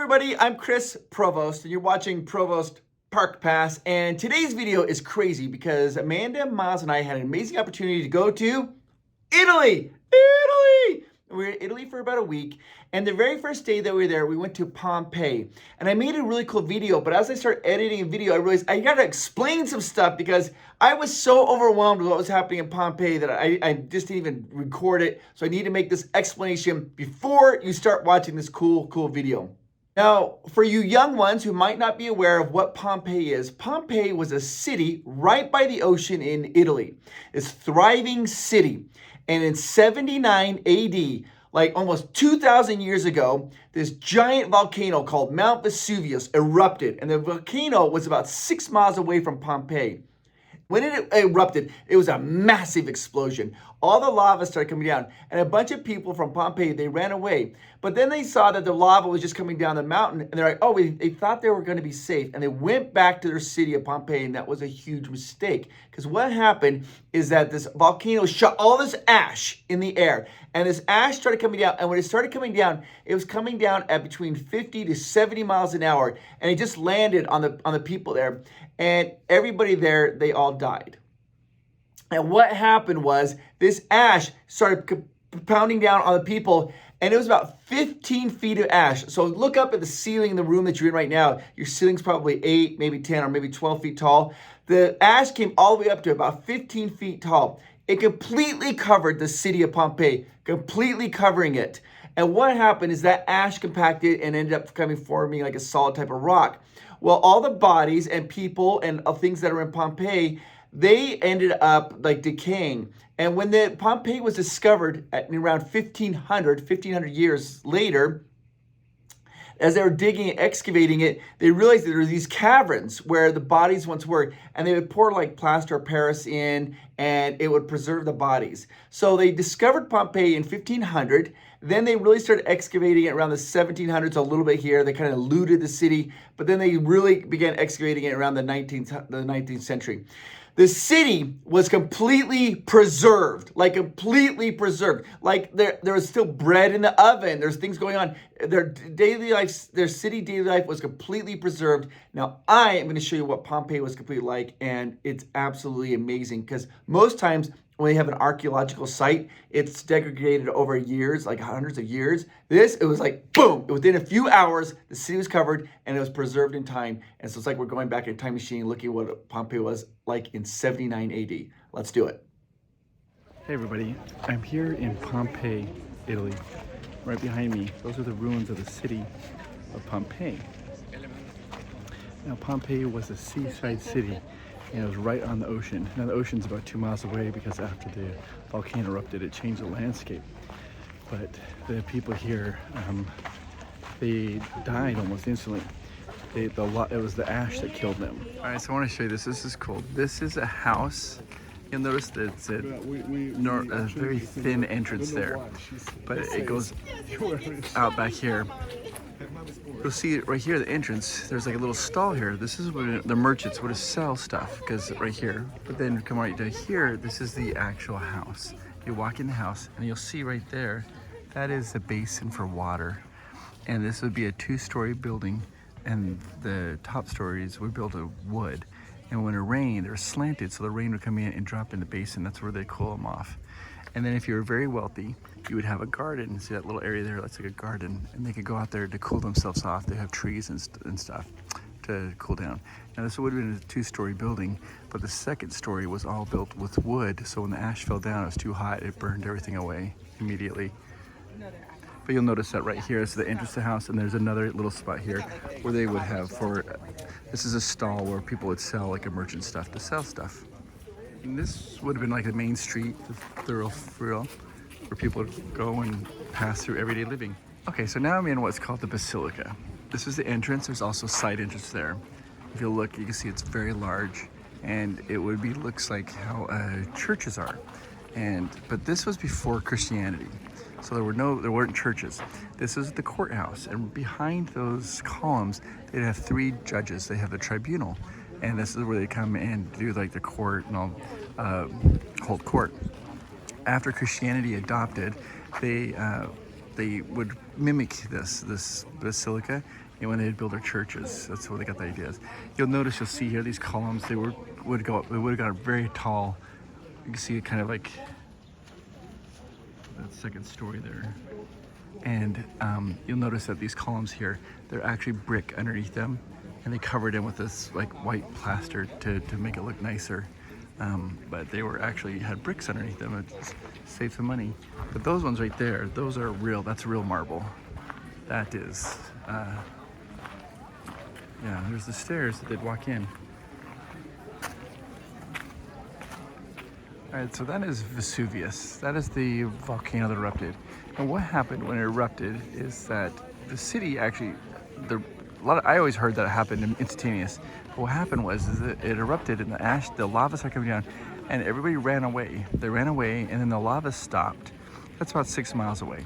everybody, I'm Chris Provost, and you're watching Provost Park Pass. And today's video is crazy because Amanda, Miles, and I had an amazing opportunity to go to Italy. We were in Italy for about a week, and the very first day that we were there, we went to Pompeii. And I made a really cool video, but as I started editing a video, I realized I gotta explain some stuff because I was so overwhelmed with what was happening in Pompeii that I just didn't even record it. So I need to make this explanation before you start watching this cool video. Now, for you young ones who might not be aware of what Pompeii is, Pompeii was a city right by the ocean in Italy. It's a thriving city. And in 79 AD, like almost 2,000 years ago, this giant volcano called Mount Vesuvius erupted. And the volcano was about 6 miles away from Pompeii. When it erupted, it was a massive explosion. All the lava started coming down, and a bunch of people from Pompeii, they ran away. But then they saw that the lava was just coming down the mountain, and they're like, oh, they thought they were going to be safe. And they went back to their city of Pompeii, and that was a huge mistake. Because what happened is that this volcano shot all this ash in the air, and this ash started coming down. And when it started coming down, it was coming down at between 50 to 70 miles an hour, and it just landed on the people there. And everybody there, they all died. And what happened was this ash started pounding down on the people, and it was about 15 feet of ash. So look up at the ceiling in the room that you're in right now. Your ceiling's probably 8, maybe 10, or maybe 12 feet tall. The ash came all the way up to about 15 feet tall. It completely covered the city of Pompeii, completely covering it. And what happened is that ash compacted and ended up forming like a solid type of rock. Well, all the bodies and people and things that are in Pompeii, they ended up like decaying. And when the Pompeii was discovered at around 1500 years later, as they were digging and excavating it, they realized that there were these caverns where the bodies once were, and they would pour like plaster of Paris in, and it would preserve the bodies. So they discovered Pompeii in 1500. Then they really started excavating it around the 1700s, a little bit here. They kind of looted the city, but then they really began excavating it around the 19th century. The city was completely preserved, like completely preserved. Like there was still bread in the oven. There's things going on. Their daily life, their city daily life was completely preserved. Now I am going to show you what Pompeii was completely like, and it's absolutely amazing because most times when you have an archaeological site, it's degraded over years, like hundreds of years. It was like, boom, within a few hours, the city was covered and it was preserved in time. And so it's like we're going back in a time machine looking at what Pompeii was like in 79 AD. Let's do it. Hey everybody, I'm here in Pompeii, Italy. Right behind me, those are the ruins of the city of Pompeii. Now Pompeii was a seaside city, and it was right on the ocean. Now the ocean's about 2 miles away because after the volcano erupted, it changed the landscape. But the people here, they died almost instantly. It was the ash that killed them. All right, so I want to show you this. This is cool. This is a house. You'll notice that it's a very thin entrance there, but it goes out back here. You'll see it right here, the entrance. There's like a little stall here. This is where the merchants would sell stuff, because right here. But then come right down here, this is the actual house. You walk in the house and you'll see right there, that is a basin for water. And this would be a 2-story building, and the top stories were built of wood. And when it rained, they're slanted, so the rain would come in and drop in the basin. That's where they cool them off. And then if you were very wealthy, you would have a garden. See that little area there? That's like a garden. And they could go out there to cool themselves off. They have trees and stuff to cool down. Now this would have been a 2-story building, but the second story was all built with wood. So when the ash fell down, it was too hot. It burned everything away immediately. But you'll notice that right here is the entrance to the house, and there's another little spot here where they would have this is a stall where people would sell like a merchant stuff to sell stuff. And this would have been like the main street, the thoroughfare, where people would go and pass through everyday living. Okay, so now I'm in what's called the Basilica. This is the entrance. There's also a side entrance there. If you look, you can see it's very large, and it looks like how churches are. But this was before Christianity. So there weren't churches. This is the courthouse, and behind those columns, they'd have 3 judges. They have the tribunal, and this is where they come and do like the court and all, hold court. After Christianity adopted, they would mimic this basilica when they'd build their churches. That's where they got the ideas. You'll see here these columns. They would have got very tall. You can see it kind of like that second story there. And you'll notice that these columns here, they're actually brick underneath them, and they covered in with this like white plaster to make it look nicer. But they were actually had bricks underneath them. It just saved some money. But those ones right there, those are real. That's real marble. That is. Yeah, there's the stairs that they'd walk in. All right, so that is Vesuvius. That is the volcano that erupted. And what happened when it erupted is that the city actually, I always heard that it happened instantaneous. But what happened was is that it erupted and the lava started coming down, and everybody ran away. They ran away, and then the lava stopped. That's about 6 miles away.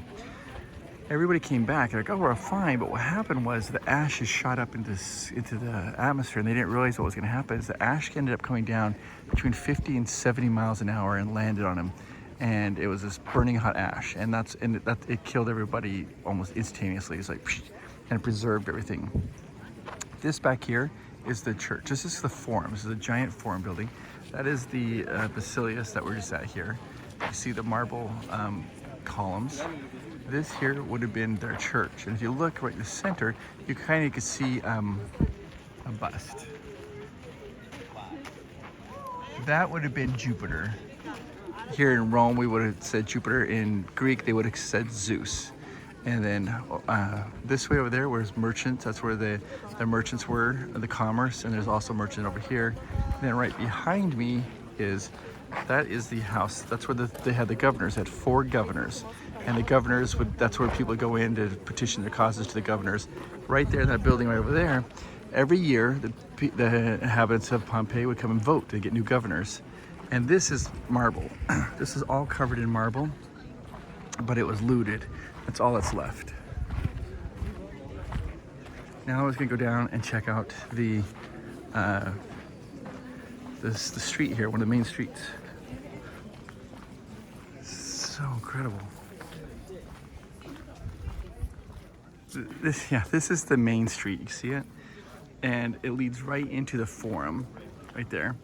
Everybody came back. They're like, oh, we're fine. But what happened was the ashes shot up into the atmosphere, and they didn't realize what was going to happen. Is the ash ended up coming down between 50 and 70 miles an hour and landed on them. And it was this burning hot ash, and it killed everybody almost instantaneously. It's like, and it preserved everything. This back here is the church. This is the forum. This is a giant forum building. That is the basilicus that we're just at here. You see the marble columns. This here would have been their church. And if you look right in the center, you kind of could see a bust. That would have been Jupiter. Here in Rome, we would have said Jupiter. In Greek, they would have said Zeus. And then this way over there was merchants. That's where the merchants were, the commerce. And there's also merchant over here. And then right behind me that is the house. That's where they had the governors. They had 4 governors. And the governors that's where people would go in to petition their causes to the governors. Right there in that building right over there, every year the inhabitants of Pompeii would come and vote to get new governors. And this is marble. This is all covered in marble, but it was looted. That's all that's left. Now I was gonna go down and check out the street here, one of the main streets. So incredible. This is the main street. You see it? And it leads right into the forum, right there.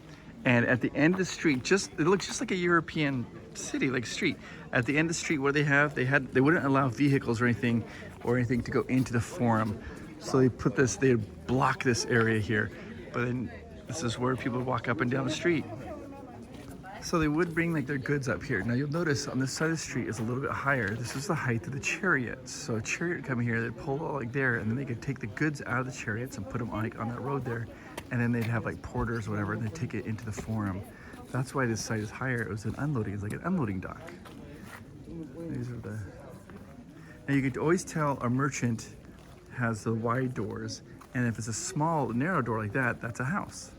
And at the end of the street, it looks just like a European city, like street. At the end of the street, what they wouldn't allow vehicles or anything to go into the forum. So they block this area here. But then this is where people would walk up and down the street. So they would bring like their goods up here. Now you'll notice on this side of the street is a little bit higher. This is the height of the chariots. So a chariot would come here, they'd pull it like there, and then they could take the goods out of the chariots and put them on that road there. And then they'd have like porters or whatever, and they'd take it into the forum. That's why this site is higher. It was it's like an unloading dock. These are now you could always tell a merchant has the wide doors, and if it's a small, narrow door like that, that's a house.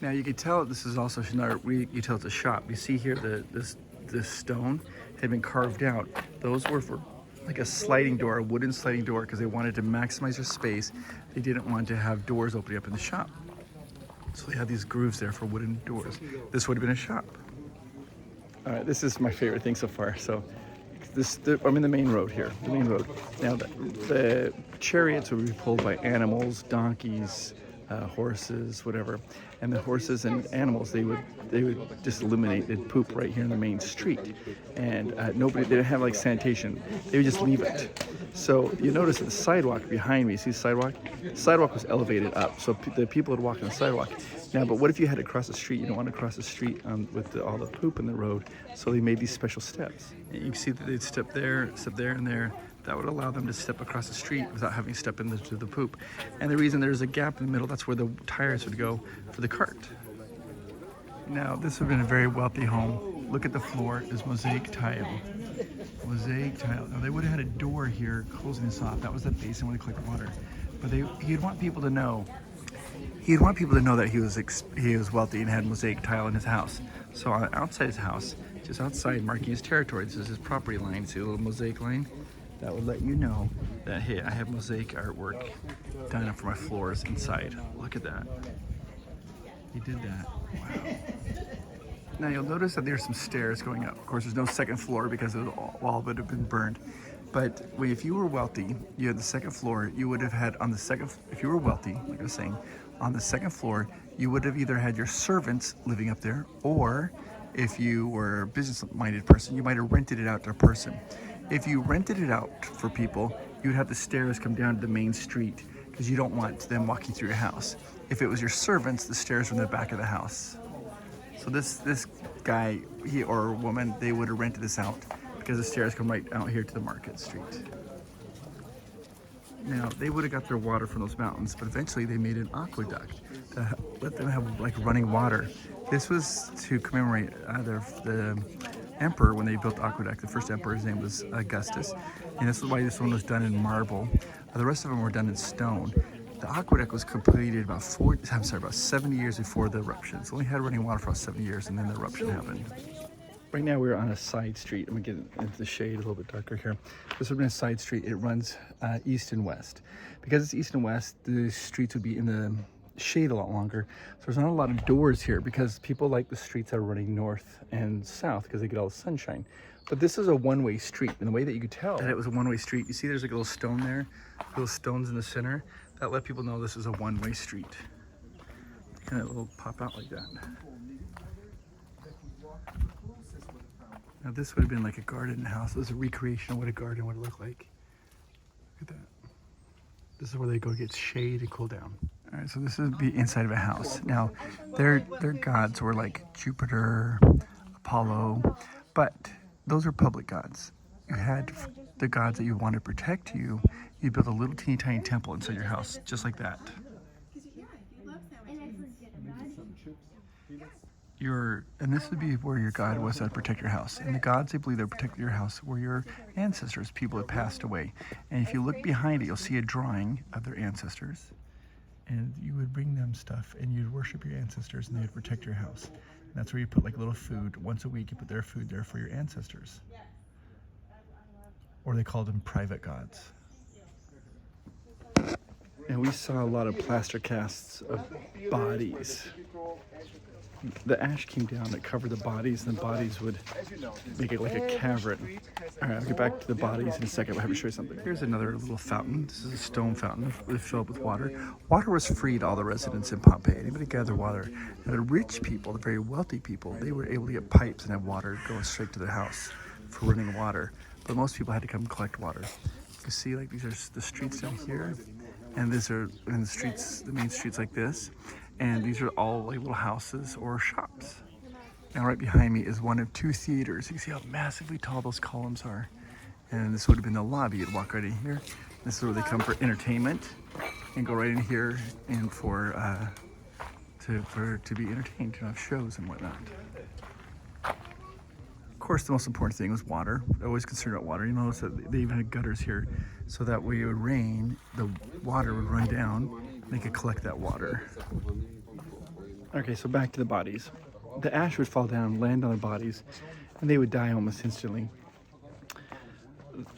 Now you can tell this is also you tell it's a shop. You see here this stone had been carved out. Those were for like a sliding door, a wooden sliding door, because they wanted to maximize their space. They didn't want to have doors opening up in the shop. So they had these grooves there for wooden doors. This would have been a shop. All right, this is my favorite thing so far. So I'm in the main road here, the main road. Now the chariots would be pulled by animals, donkeys, horses, whatever. And the horses and animals, they would just eliminate, they'd poop right here in the main street. And they didn't have like sanitation. They would just leave it. So you notice that the sidewalk behind me, see the sidewalk? The sidewalk was elevated up, so the people would walk on the sidewalk. Now, but what if you had to cross the street? You don't want to cross the street with all the poop in the road. So they made these special steps. And you can see that they'd step there, and there. That would allow them to step across the street without having to step into the poop. And the reason there's a gap in the middle, that's where the tires would go for the cart. Now, this would have been a very wealthy home. Look at the floor, there's mosaic tile. Mosaic tile. Now, they would have had a door here closing this off. That was the basin where they collect water. But he'd want people to know. He'd want people to know that he was wealthy and had mosaic tile in his house. So outside his house, just outside, marking his territory, this is his property line. See a little mosaic line? That would let you know that, hey, I have mosaic artwork done for my floors inside. Look at that. He did that. Wow. Now you'll notice that there's some stairs going up. Of course, there's no second floor because all of it had been burned. But if you were wealthy, you had the second floor, you would have had on the second, if you were wealthy, like I was saying, on the second floor, you would have either had your servants living up there, or if you were a business-minded person, you might have rented it out to a person. If you rented it out for people, you would have the stairs come down to the main street because you don't want them walking through your house. If it was your servants, the stairs were in the back of the house. So this guy, he or woman, they would have rented this out because the stairs come right out here to the market street. Now, they would have got their water from those mountains, but eventually they made an aqueduct to let them have like running water. This was to commemorate the emperor when they built the aqueduct. The first emperor, his name was Augustus, and this is why this one was done in marble. The rest of them were done in stone. The aqueduct was completed about 70 years before the eruption. So only had running water for about 7 years, and then the eruption happened. Right now we're on a side street. I'm gonna get into the shade a little bit darker here. This would be a side street. It runs east and west. Because it's east and west, the streets would be in the shade a lot longer. So there's not a lot of doors here because people like the streets that are running north and south because they get all the sunshine. But this is a one-way street, and the way that you could tell that it was a one-way street, you see there's like a little stone there, little stones in the center. That let people know this is a one-way street. And it will pop out like that. Now this would have been like a garden house. This is a recreation of what a garden would look like. Look at that. This is where they go get shade and cool down. All right, so this would be inside of a house. Now, their gods were like Jupiter, Apollo, but those are public gods. You had the gods that you wanted to protect you. You built a little teeny tiny temple inside your house, just like that. And this would be where your god was that would protect your house. And the gods they believe that protected your house were your ancestors, people that passed away. And if you look behind it, you'll see a drawing of their ancestors. And you would bring them stuff and you'd worship your ancestors and they would protect your house. And that's where you put like little food. Once a week you put their food there for your ancestors. Or they called them private gods. And we saw a lot of plaster casts of bodies. The ash came down that covered the bodies, and the bodies would make it like a cavern. All right, I'll get back to the bodies in a second. I'll have to show you something. Here's another little fountain. This is a stone fountain filled with water. Water was free to all the residents in Pompeii. Anybody gather water. And the rich people, the very wealthy people, they were able to get pipes and have water going straight to their house for running water. But most people had to come collect water. You see, like these are the streets down here, and these are in the streets, the main streets like this. And these are all like little houses or shops. Now right behind me is one of two theaters. You can see how massively tall those columns are. And this would have been the lobby. You'd walk right in here. This is where they come for entertainment and go right in here and to be entertained, to have shows and whatnot. Of course, the most important thing was water. They're always concerned about water. You notice that they even had gutters here, so that when it would rain, the water would run down. They could collect that water. Okay, so back to the bodies. The ash would fall down, land on their bodies, and they would die almost instantly.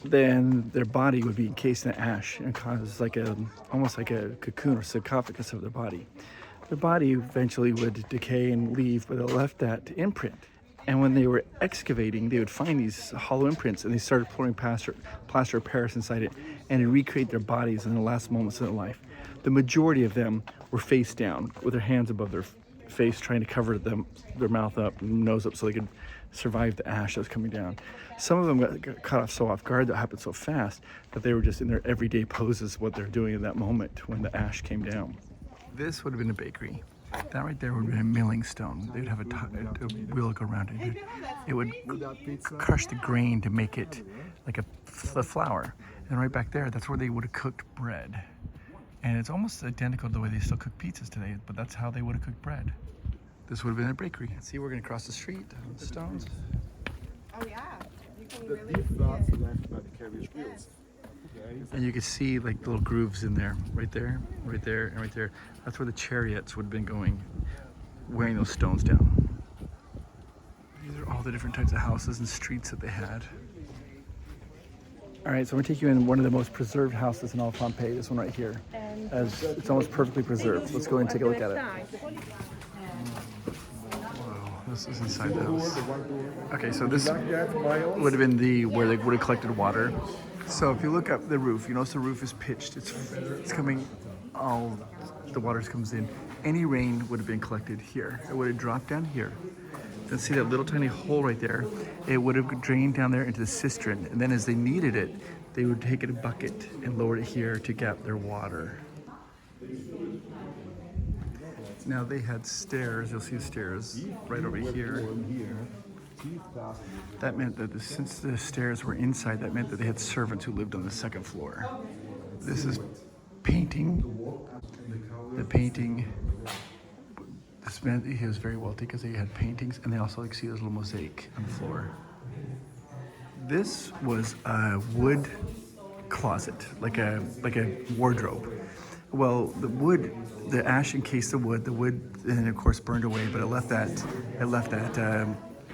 Then their body would be encased in ash and cause like almost like a cocoon or sarcophagus of their body. Their body eventually would decay and leave, but it left that imprint. And when they were excavating, they would find these hollow imprints, and they started pouring plaster of Paris inside it and recreate their bodies in the last moments of their life. The majority of them were face down with their hands above their face, trying to cover their mouth up and nose up so they could survive the ash that was coming down. Some of them got caught off so off guard, that happened so fast, that they were just in their everyday poses, what they're doing in that moment when the ash came down. This would have been a bakery. That right there would have been a milling stone. They would have a wheel go around it. It would crush the grain to make it like a flour. And right back there, that's where they would have cooked bread. And it's almost identical to the way they still cook pizzas today, but that's how they would have cooked bread. This would have been a bakery. See, we're gonna cross the street on the stones. Oh yeah, you can really see it. And you can see like little grooves in there, right there, right there, and right there. That's where the chariots would have been going, wearing those stones down. These are all the different types of houses and streets that they had. All right, so I'm gonna take you in one of the most preserved houses in all of Pompeii, this one right here. As it's almost perfectly preserved. Let's go and take a look at it. Wow, this is inside the house. Okay, so this would have been where they would have collected water. So if you look up the roof, you notice the roof is pitched. It's coming, all the water comes in. Any rain would have been collected here. It would have dropped down here. Then see that little tiny hole right there? It would have drained down there into the cistern. And then as they needed it, they would take it in a bucket and lower it here to get their water. Now they had stairs, you'll see the stairs right over here. That meant that since the stairs were inside, that meant that they had servants who lived on the second floor. This is painting. The painting, this meant he was very wealthy because they had paintings, and they also see this little mosaic on the floor. This was a wood closet, like a wardrobe. Well, the ash encased the wood, and of course burned away, but it left that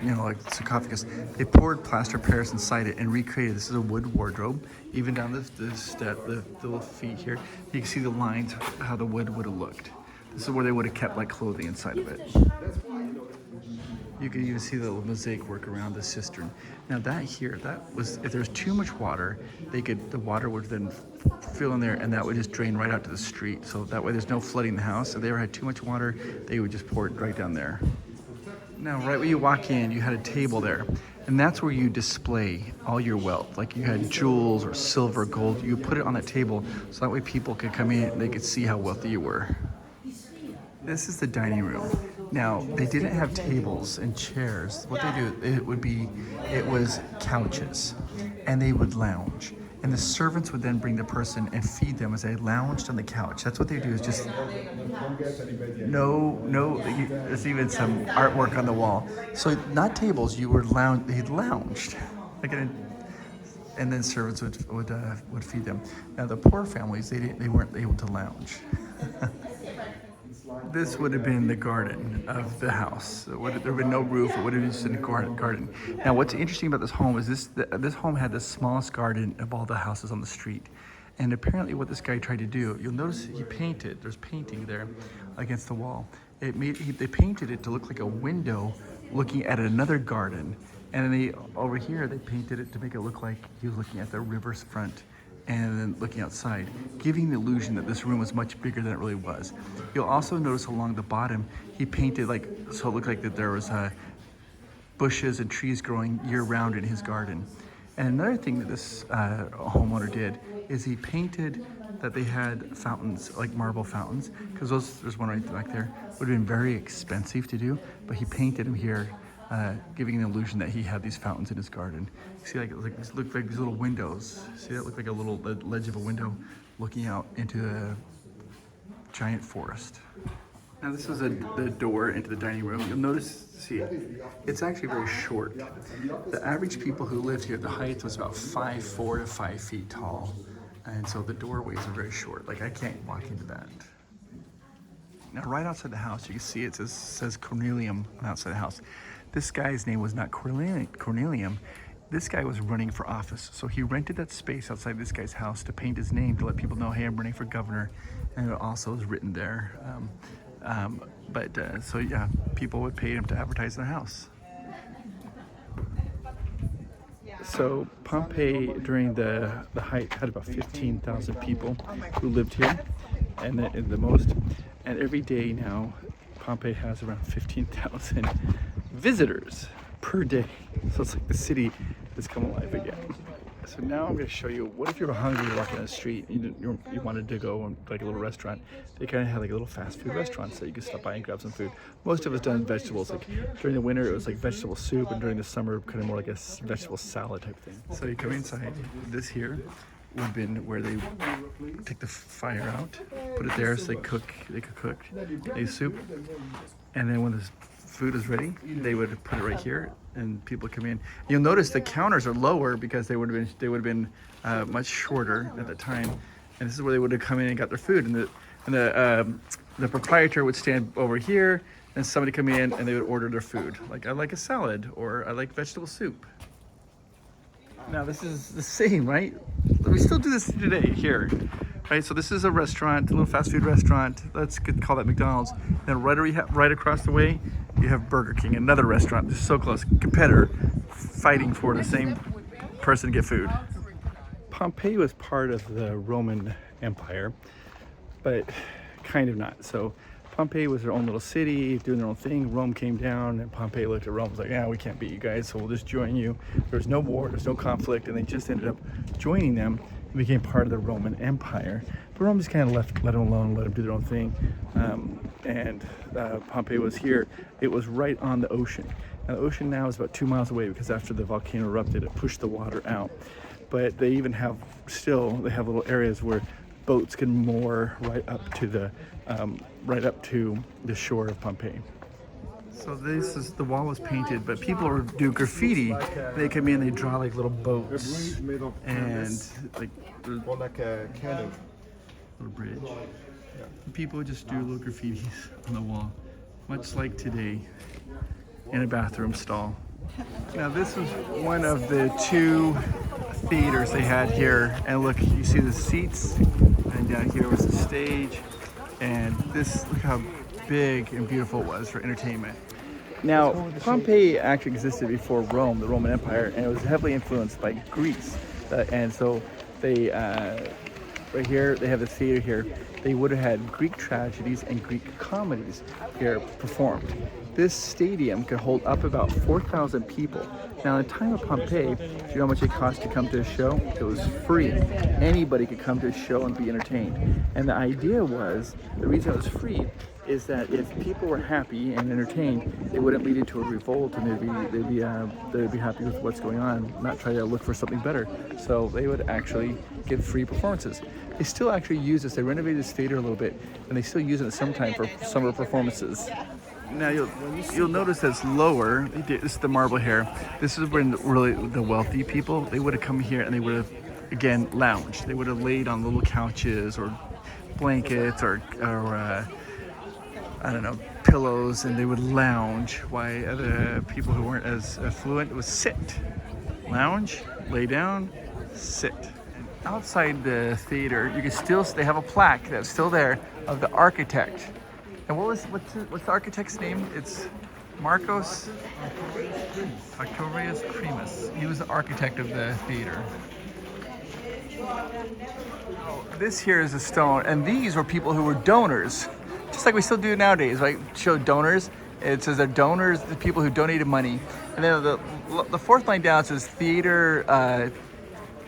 like sarcophagus. They poured plaster of Paris inside it and recreated. This is a wood wardrobe. Even down the step, the little feet here, you can see the lines, how the wood would have looked. This is where they would have kept like clothing inside of it. You can even see the mosaic work around the cistern. Now that was, if there's too much water, the water would then fill in there, and that would just drain right out to the street. So that way there's no flooding the house. If they ever had too much water, they would just pour it right down there. Now, right when you walk in, you had a table there, and that's where you display all your wealth. Like you had jewels or silver, gold. You put it on that table, so that way people could come in and they could see how wealthy you were. This is the dining room. Now, they didn't have tables and chairs. What they do, it was couches, and they would lounge. And the servants would then bring the person and feed them as they lounged on the couch. That's what they do, is just, there's even some artwork on the wall. So not tables, they lounged. And then servants would feed them. Now the poor families, they weren't able to lounge. This would have been the garden of the house. There would have been no roof. It would have been just in a garden. Now, what's interesting about this home is this home had the smallest garden of all the houses on the street. And apparently what this guy tried to do, you'll notice he painted, there's painting there against the wall. They painted it to look like a window looking at another garden. And then over here, they painted it to make it look like he was looking at the river's front and then looking outside, giving the illusion that this room was much bigger than it really was. You'll also notice along the bottom, he painted so it looked like that there was bushes and trees growing year-round in his garden. And another thing that this homeowner did is he painted that they had fountains, like marble fountains, because there's one right back there, would have been very expensive to do, but he painted them here, giving an illusion that he had these fountains in his garden. You see, it looked like these little windows. See, that looked like a little ledge of a window looking out into a giant forest. Now this is the door into the dining room. You'll notice, see, it's actually very short. The average people who lived here, the height was about 5'4" to 5 feet tall. And so the doorways are very short. Like I can't walk into that. Now right outside the house, you can see it says Cornelium on outside the house. This guy's name was not Cornelium. This guy was running for office. So he rented that space outside this guy's house to paint his name to let people know, hey, I'm running for governor. And it also was written there. So yeah, people would pay him to advertise their house. So Pompeii during the height had about 15,000 people who lived here, and the most. And every day now, Pompeii has around 15,000 visitors per day. So it's like the city has come alive again. So now I'm going to show you, what if you're hungry walking on the street, you wanted to go and like a little restaurant. They kind of had like a little fast food restaurant so you could stop by and grab some food. Most of it was done vegetables. Like during the winter it was like vegetable soup, and during the summer kind of more like a vegetable salad type thing. So you come inside, this here would have been where they take the fire out, put it there so they could cook a soup, and then when the food is ready, they would put it right here, and people come in. You'll notice the counters are lower because they would have been much shorter at the time, and this is where they would have come in and got their food. And the proprietor would stand over here, and somebody come in and they would order their food. Like, I like a salad, or I like vegetable soup. Now this is the same, right? We still do this today here, right? So this is a restaurant, a little fast food restaurant. Let's call that McDonald's. Then right across the way, you have Burger King, another restaurant. This is so close. Competitor fighting for the same person to get food. Pompeii was part of the Roman Empire, but kind of not. So Pompeii was their own little city, doing their own thing. Rome came down, and Pompeii looked at Rome and was like, yeah, we can't beat you guys, so we'll just join you. There's no war, there's no conflict, and they just ended up joining them and became part of the Roman Empire. But Rome just kind of let them alone, let them do their own thing. Pompeii was here. It was right on the ocean. Now the ocean now is about 2 miles away because after the volcano erupted, it pushed the water out. But they even have they have little areas where boats can moor right up to the shore of Pompeii. So the wall was painted, but people do graffiti. They come in, they draw like little boats and like a canoe. little bridge. People just do little graffitis on the wall, much like today in a bathroom stall. Now this was one of the 2 theaters they had here, and look, you see the seats, and down here was the stage, and look how big and beautiful it was for entertainment. Now Pompeii actually existed before Rome, the Roman Empire, and it was heavily influenced by Greece, and so they right here they have the theater here. They would have had Greek tragedies and Greek comedies here performed. This stadium could hold up about 4,000 people. Now, in the time of Pompeii, do you know how much it cost to come to a show? It was free. Anybody could come to a show and be entertained. And the idea was, the reason it was free is that if people were happy and entertained, it wouldn't lead into a revolt, and they'd be happy with what's going on, not try to look for something better. So they would actually give free performances. They still actually use this. They renovated this theater a little bit, and they still use it sometimes for summer performances. Now you'll notice that's lower. This is the marble here. This is when really the wealthy people, they would have come here and they would have, again, lounged. They would have laid on little couches or blankets or I don't know, pillows, and they would lounge. While the people who weren't as affluent would sit, lounge, lay down, sit. And outside the theater, you can still, they have a plaque that's still there of the architect. And what's the architect's name? It's Marcos Octavius Primus. He was the architect of the theater. This here is a stone, and these were people who were donors, just like we still do nowadays, right? Show donors. It says they're donors, the people who donated money. And then the fourth line down says Theater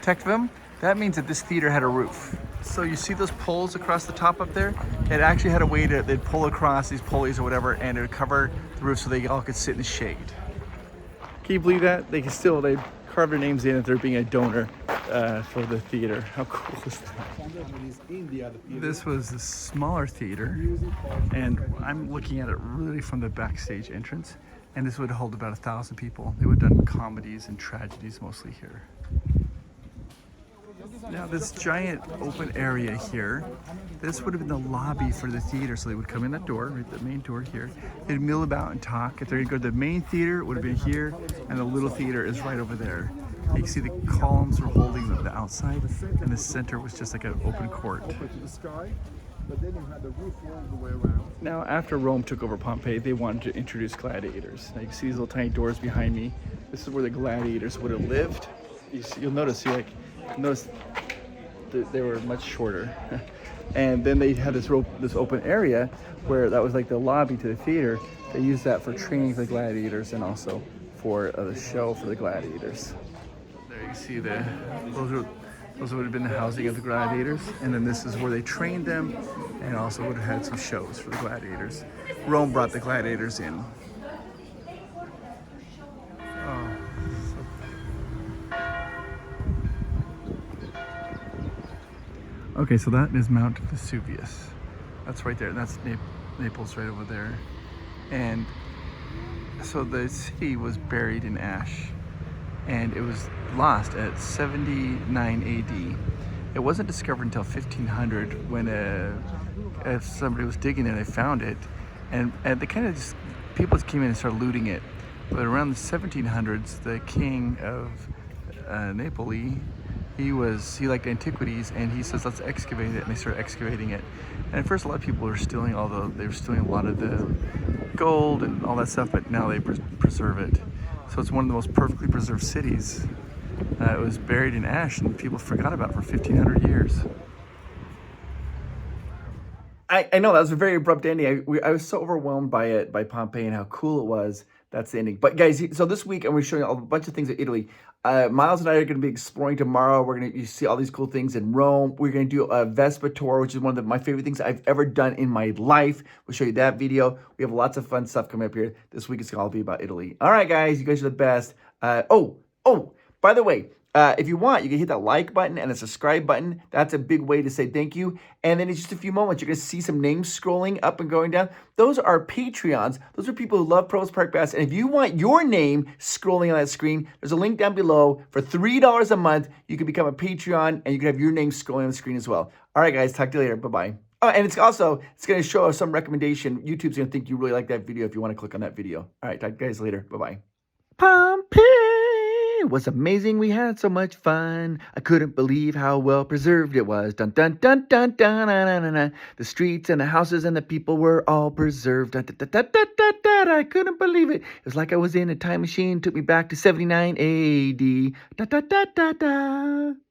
Tekvim. That means that this theater had a roof. So you see those poles across the top up there? It actually had a way they'd pull across these pulleys or whatever, and it would cover the roof so they all could sit in the shade. Can you believe that? They carve their names in if they're being a donor for the theater. How cool is that? This was a smaller theater, and I'm looking at it really from the backstage entrance, and this would hold about 1,000 people. They would have done comedies and tragedies mostly here. Now this giant open area here, this would have been the lobby for the theater. So they would come in that door, right, the main door here. They'd mill about and talk. If they're gonna go to the main theater, it would have been here, and the little theater is right over there. You can see the columns were holding the outside, and the center was just like an open court. Now, after Rome took over Pompeii, they wanted to introduce gladiators. Now you can see these little tiny doors behind me. This is where the gladiators would have lived. You'll notice, they were much shorter. And then they had this open area where that was like the lobby to the theater. They used that for training for the gladiators and also for the show for the gladiators. There you see those would have been the housing of the gladiators, and then this is where they trained them, and also would have had some shows for the gladiators. Rome brought the gladiators in. Okay, so that is Mount Vesuvius. That's right there. That's Naples right over there. And so the city was buried in ash, and it was lost at 79 AD. It wasn't discovered until 1500 when if somebody was digging it, they found it, and they kind of just, people just came in and started looting it. But around the 1700s, the king of Naples, he liked antiquities, and he says, let's excavate it, and they started excavating it. And at first a lot of people were stealing a lot of the gold and all that stuff, but now they preserve it. So it's one of the most perfectly preserved cities It was buried in ash and people forgot about it for 1,500 years. I know that was a very abrupt ending. I was so overwhelmed by it, by Pompeii and how cool it was. That's the ending. But guys, so this week I'm going to show you a bunch of things in Italy. Miles and I are going to be exploring tomorrow. We're going to see all these cool things in Rome. We're going to do a Vespa tour, which is one of my favorite things I've ever done in my life. We'll show you that video. We have lots of fun stuff coming up here. This week it's going to all be about Italy. All right, guys, you guys are the best. By the way, if you want, you can hit that like button and the subscribe button. That's a big way to say thank you. And then in just a few moments, you're going to see some names scrolling up and going down. Those are Patreons. Those are people who love Provost Park Pass. And if you want your name scrolling on that screen, there's a link down below. For $3 a month, you can become a Patreon and you can have your name scrolling on the screen as well. All right, guys, talk to you later. Bye-bye. Oh, and it's going to show us some recommendation. YouTube's going to think you really like that video if you want to click on that video. All right, talk to you guys later. Bye-bye. Pompeii was amazing. We had so much fun. I couldn't believe how well preserved it was. Dun dun dun dun dun dun dun dun. Dun. The streets and the houses and the people were all preserved. Dun, dun, dun, dun, dun, dun, dun. I couldn't believe it. It was like I was in a time machine. Took me back to 79 AD. Da da da da da.